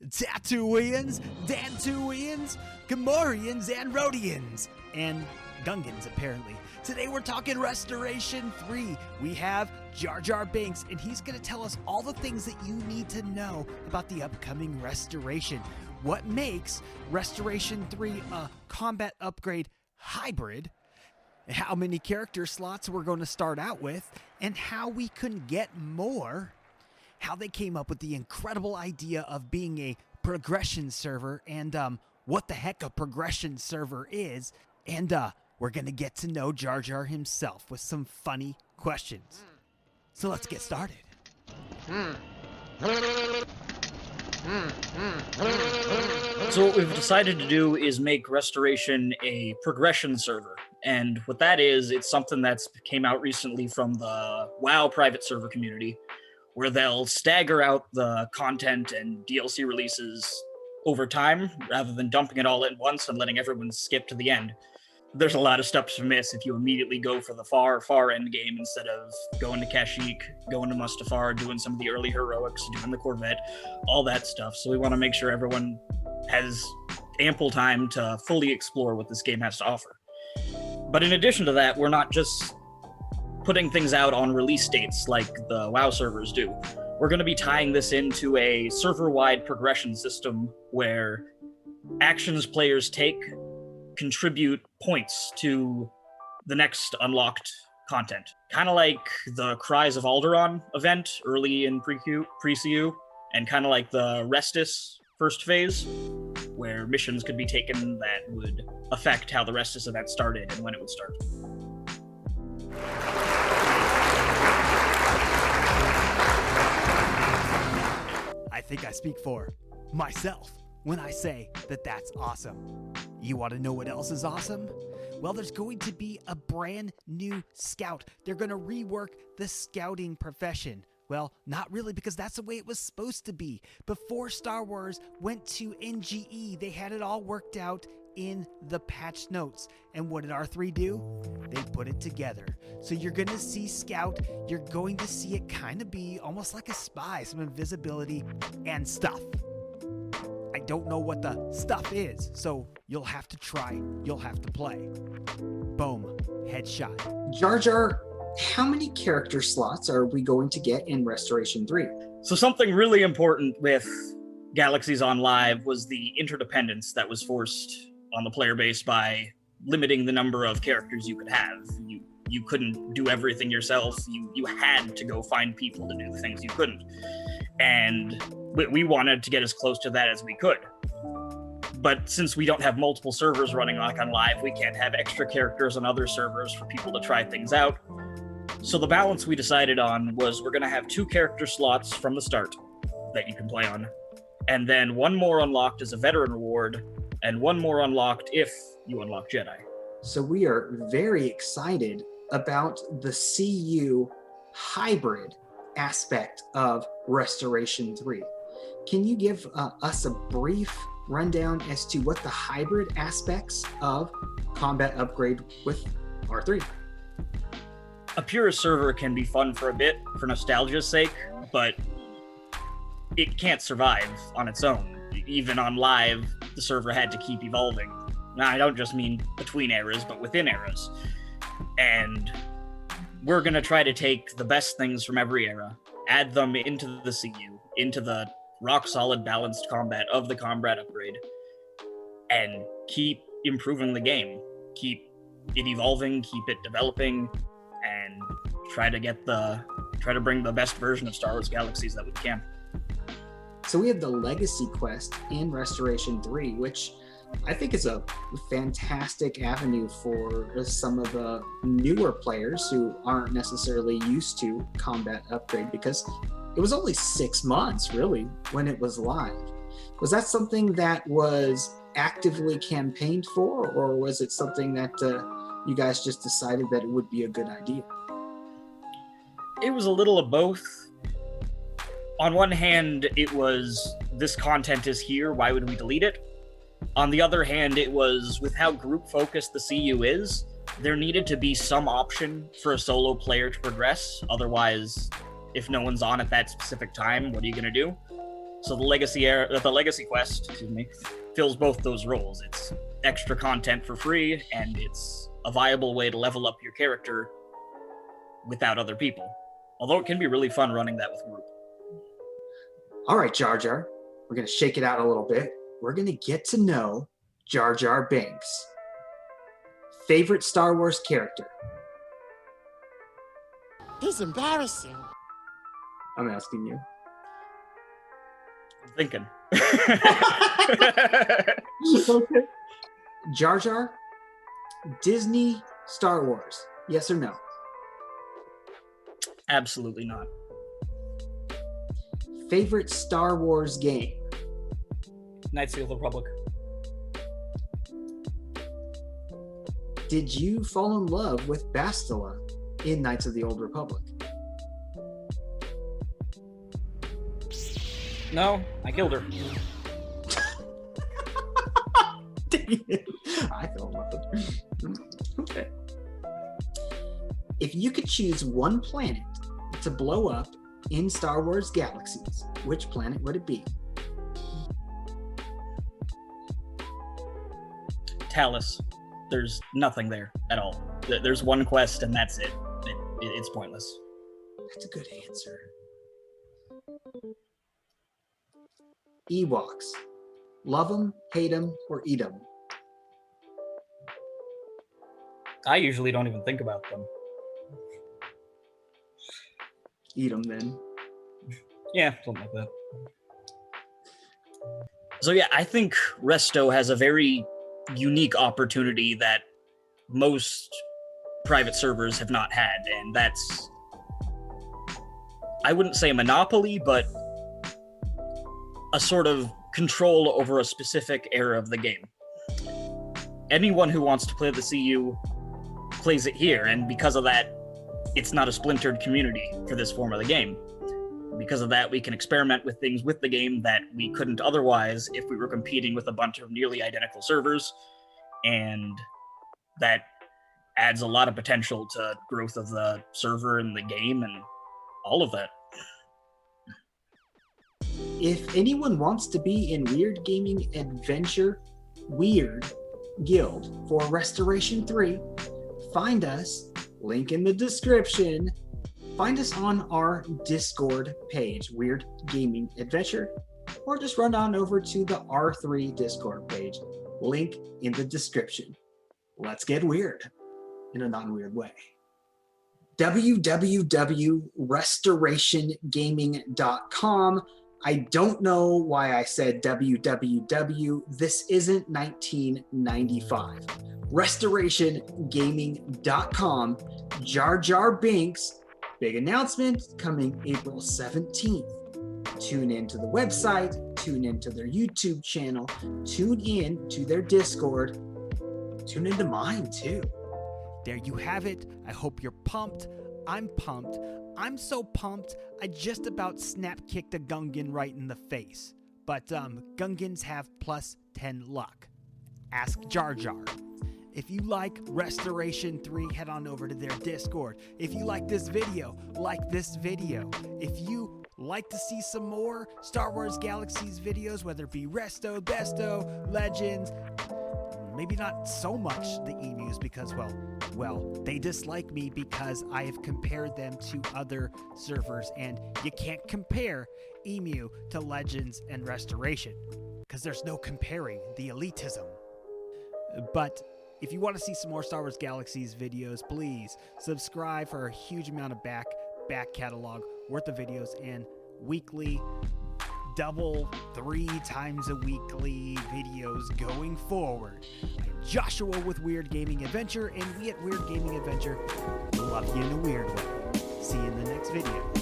Tatooians, Dantooians, Gamorreans, and Rhodians, and Gungans, apparently. Today we're talking Restoration 3. We have Jar Jar Binks, and he's going to tell us all the things that you need to know about the upcoming Restoration. What makes Restoration 3 a combat upgrade hybrid, how many character slots we're going to start out with, and how we can get more, how they came up with the incredible idea of being a progression server, and what the heck a progression server is, and we're going to get to know Jar Jar himself with some funny questions. So let's get started. So what we've decided to do is make Restoration a progression server. And what that is, it's something that's came out recently from the WoW private server community, where they'll stagger out the content and DLC releases over time, rather than dumping it all at once and letting everyone skip to the end. There's a lot of stuff to miss if you immediately go for the far end game instead of going to Kashyyyk, going to Mustafar, doing some of the early heroics, doing the Corvette, all that stuff. So we want to make sure everyone has ample time to fully explore what this game has to offer. But in addition to that, we're not just putting things out on release dates like the WoW servers do. We're going to be tying this into a server-wide progression system where actions players take contribute points to the next unlocked content. Kind of like the Cries of Alderaan event early in pre-CU, and kind of like the Restus first phase, where missions could be taken that would affect how the Restus event started and when it would start. I think I speak for myself when I say that that's awesome. You want to know what else is awesome? Well, there's going to be a brand new scout. They're going to rework the scouting profession. Well, not really, because that's the way it was supposed to be. Before Star Wars went to NGE, they had it all worked out in the patch notes. And what did R3 do? They put it together. So you're going to see Scout. You're going to see it kind of be almost like a spy, some invisibility and stuff. I don't know what the stuff is, so you'll have to try, you'll have to play. Boom, headshot. Jar Jar, how many character slots are we going to get in Restoration 3? So something really important with Galaxies on Live was the interdependence that was forced on the player base by limiting the number of characters you could have. You couldn't do everything yourself. You had to go find people to do the things you couldn't. And we wanted to get as close to that as we could. But since we don't have multiple servers running like on Live, we can't have extra characters on other servers for people to try things out. So the balance we decided on was we're going to have 2 character slots from the start that you can play on, and then 1 more unlocked as a veteran reward, and 1 more unlocked if you unlock Jedi. So we are very excited about the CU hybrid aspect of Restoration 3. Can you give us a brief rundown as to what the hybrid aspects of combat upgrade with R3? A purist server can be fun for a bit, for nostalgia's sake, but it can't survive on its own. Even on Live, the server had to keep evolving. Now, I don't just mean between eras, but within eras. And we're going to try to take the best things from every era, add them into the CU, into the rock-solid balanced combat of the combat upgrade, and keep improving the game. Keep it evolving, keep it developing, and try to bring the best version of Star Wars Galaxies that we can. So we have the Legacy Quest in Restoration 3, which I think is a fantastic avenue for some of the newer players who aren't necessarily used to combat upgrade, because it was only 6 months really when it was live. Was that something that was actively campaigned for, or was it something that you guys just decided that it would be a good idea? It was a little of both. On one hand, it was, this content is here, why would we delete it? On the other hand, it was, with how group-focused the CU is, there needed to be some option for a solo player to progress. Otherwise, if no one's on at that specific time, what are you going to do? So the legacy quest, fills both those roles. It's extra content for free, and it's a viable way to level up your character without other people. Although it can be really fun running that with a group. All right, Jar Jar, we're going to shake it out a little bit. We're going to get to know Jar Jar Binks. Favorite Star Wars character? He's embarrassing. I'm asking you. I'm thinking. Okay. Jar Jar, Disney, Star Wars, yes or no? Absolutely not. Favorite Star Wars game? Knights of the Old Republic. Did you fall in love with Bastila in Knights of the Old Republic? No, I killed her. Dang it. I fell in love with her. Okay. If you could choose one planet to blow up in Star Wars Galaxies, which planet would it be? Talus. There's nothing there at all. There's one quest and that's it. It's pointless. That's a good answer. Ewoks. Love them, hate them, or eat them? I usually don't even think about them. Eat them then. Yeah, something like that. So yeah, I think Resto has a very unique opportunity that most private servers have not had, and that's, I wouldn't say a monopoly, but a sort of control over a specific era of the game. Anyone who wants to play the CU plays it here, and because of that, it's not a splintered community for this form of the game. Because of that, we can experiment with things with the game that we couldn't otherwise if we were competing with a bunch of nearly identical servers, and that adds a lot of potential to growth of the server and the game and all of that. If anyone wants to be in Weird Gaming Adventure Weird Guild for Restoration 3, find us, link in the description. Find us on our Discord page, Weird Gaming Adventure, or just run on over to the R3 Discord page, link in the description. Let's get weird in a non-weird way. www.restorationgaming.com. I don't know why I said www. This isn't 1995. Restorationgaming.com. Jar Jar Binks. Big announcement coming April 17th. Tune in to the website, tune in to their YouTube channel, tune in to their Discord, tune into mine too. There you have it. I hope you're pumped. I'm pumped. I'm so pumped, I just about snap-kicked a Gungan right in the face. But Gungans have plus 10 luck. Ask Jar Jar. If you like Restoration 3, head on over to their Discord. If you like this video, like this video. If you like to see some more Star Wars Galaxies videos, whether it be Resto, Besto, Legends, maybe not so much the emus because, well, they dislike me because I have compared them to other servers, and you can't compare emu to Legends and Restoration because there's no comparing the elitism. But if you want to see some more Star Wars Galaxies videos, please subscribe for a huge amount of back catalog worth of videos and weekly, double, 3 times a weekly videos going forward. I'm Joshua with Weird Gaming Adventure, and we at Weird Gaming Adventure love you in a weird way. See you in the next video.